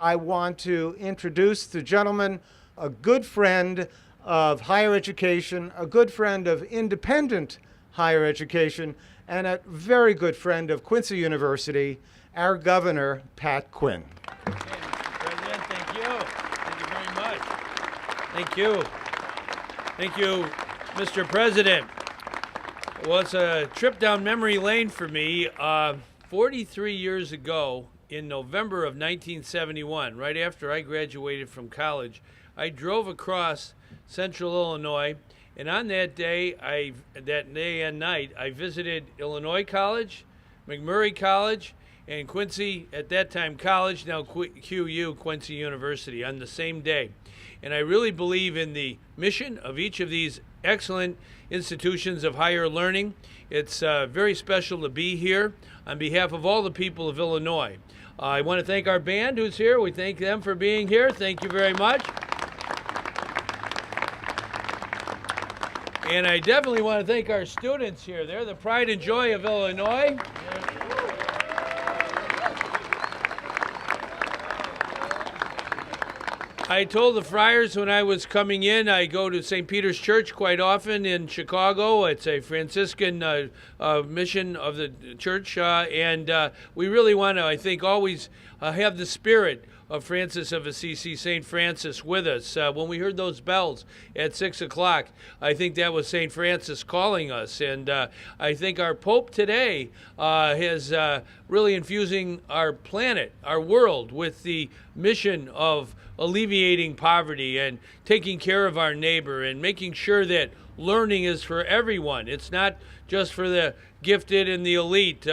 I want to introduce the gentleman, a good friend of higher education, a good friend of independent higher education, and a very good friend of Quincy University, our Governor, Pat Quinn. Okay, Mr. President, thank you. Thank you very much. Thank you. Thank you, Mr. President. Well, it's a trip down memory lane for me. 43 years ago, in November of 1971, right after I graduated from college, I drove across central Illinois, and on that day and night, I visited Illinois College, MacMurray College, and Quincy, at that time college, now QU, Quincy University, on the same day. And I really believe in the mission of each of these excellent institutions of higher learning. It's very special to be here on behalf of all the people of Illinois. I want to thank our band who's here. We thank them for being here. Thank you very much. And I definitely want to thank our students here. They're the pride and joy of Illinois. I told the friars when I was coming in, I go to St. Peter's Church quite often in Chicago. It's a Franciscan mission of the church, and we really want to, I think, always have the spirit of Francis of Assisi, St. Francis, with us. When we heard those bells at 6 o'clock, I think that was St. Francis calling us. And I think our Pope today is really infusing our planet, our world, with the mission of alleviating poverty and taking care of our neighbor and making sure that learning is for everyone. It's not just for the gifted and the elite.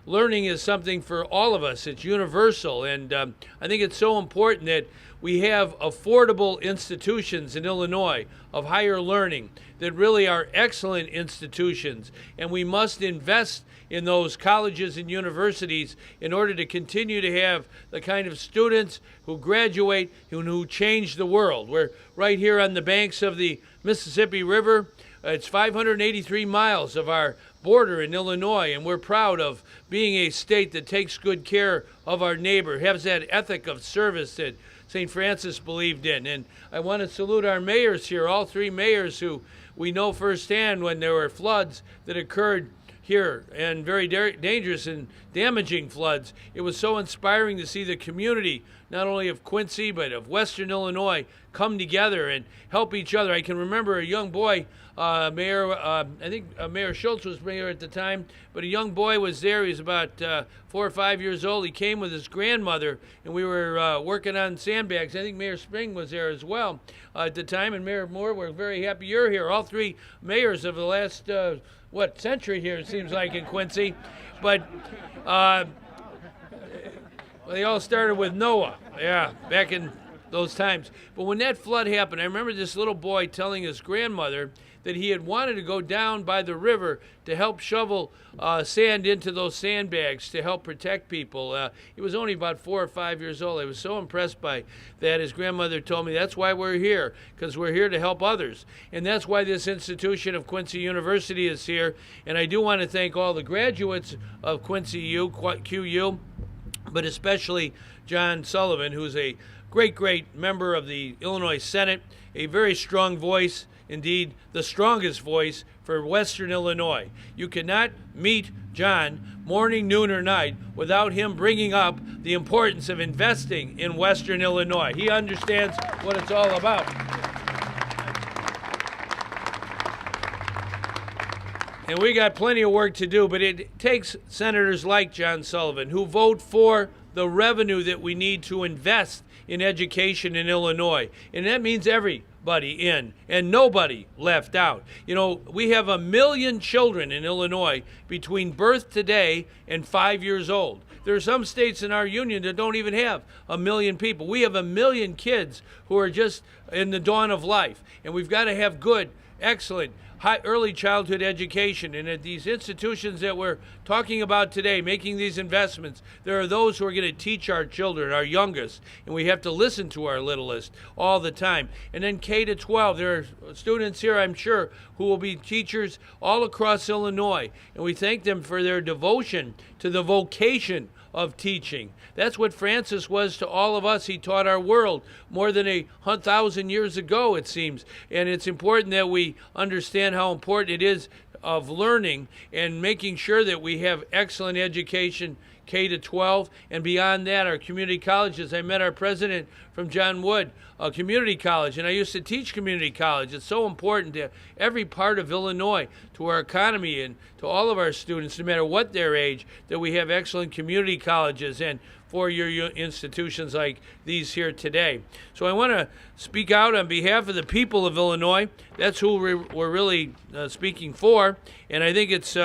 Learning is something for all of us. It's universal. And I think it's so important that we have affordable institutions in Illinois of higher learning that really are excellent institutions. And we must invest in those colleges and universities in order to continue to have the kind of students who graduate and who change the world. We're right here on the banks of the Mississippi River. It's 583 miles of our border in Illinois, and we're proud of being a state that takes good care of our neighbor, has that ethic of service that St. Francis believed in. And I want to salute our mayors here, all three mayors who we know firsthand when there were floods that occurred here, and very dangerous and damaging floods. It was so inspiring to see the community, not only of Quincy, but of Western Illinois, come together and help each other. I can remember a young boy, I think Mayor Schultz was mayor at the time, but a young boy was there. He was about 4 or 5 years old. He came with his grandmother, and we were working on sandbags. I think Mayor Spring was there as well at the time, and Mayor Moore, we're very happy you're here. All three mayors of the last century here, it seems like, in Quincy. But they all started with Noah, back in those times. But when that flood happened, I remember this little boy telling his grandmother that he had wanted to go down by the river to help shovel sand into those sandbags to help protect people. He was only about 4 or 5 years old. I was so impressed by that. His grandmother told me that's why we're here, because we're here to help others. And that's why this institution of Quincy University is here. And I do want to thank all the graduates of Quincy QU, but especially John Sullivan, who's a great member of the Illinois Senate, a very strong voice, indeed the strongest voice for Western Illinois. You cannot meet John morning, noon, or night without him bringing up the importance of investing in Western Illinois. He understands what it's all about. And we got plenty of work to do, but it takes senators like John Sullivan who vote for the revenue that we need to invest in education in Illinois. And that means everybody in and nobody left out. You know, we have 1 million children in Illinois between birth today and 5 years old. There are some states in our union that don't even have 1 million people. We have 1 million kids who are just in the dawn of life. And we've got to have good, excellent, high early childhood education. And at these institutions that we're talking about today, making these investments, there are those who are going to teach our children, our youngest, and we have to listen to our littlest all the time. And then K to 12, there are students here, I'm sure, who will be teachers all across Illinois, and we thank them for their devotion to the vocation of teaching. That's what Francis was to all of us. He taught our world more than 1,000 years ago, it seems. And it's important that we understand how important it is of learning and making sure that we have excellent education K to 12, and beyond that, our community colleges. I met our president from John Wood, a community college, and I used to teach community college. It's so important to every part of Illinois, to our economy, and to all of our students, no matter what their age, that we have excellent community colleges and four-year institutions like these here today. So I want to speak out on behalf of the people of Illinois. That's who we're really speaking for, and I think it's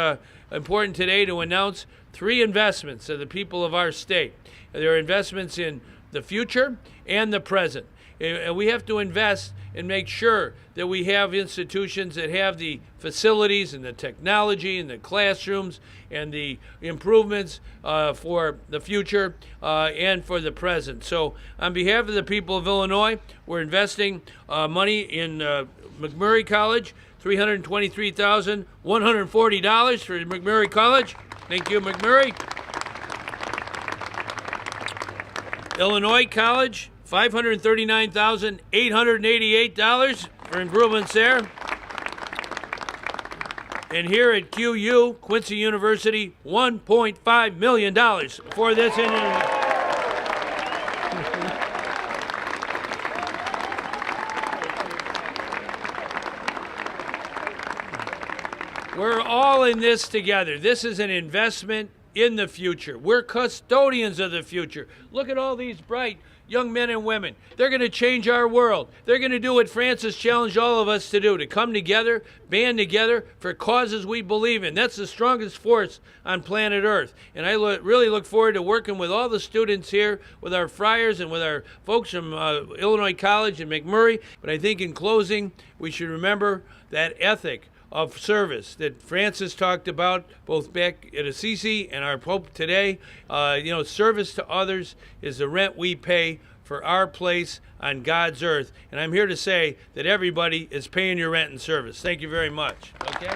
important today to announce 3 investments of the people of our state. There are investments in the future and the present. And we have to invest and make sure that we have institutions that have the facilities and the technology and the classrooms and the improvements for the future and for the present. So on behalf of the people of Illinois, we're investing money in MacMurray College, $323,140 for MacMurray College. Thank you, MacMurray. Illinois College, $539,888 for improvements there. And here at QU, Quincy University, $1.5 million for this. We're all in this together. This is an investment in the future. We're custodians of the future. Look at all these bright young men and women. They're going to change our world. They're going to do what Francis challenged all of us to do, to come together, band together for causes we believe in. That's the strongest force on planet Earth. And I really look forward to working with all the students here, with our friars and with our folks from Illinois College and MacMurray. But I think in closing, we should remember that ethic of service that Francis talked about both back at Assisi and our Pope today. Service to others is the rent we pay for our place on God's earth. And I'm here to say that everybody is paying your rent and service. Thank you very much. Okay?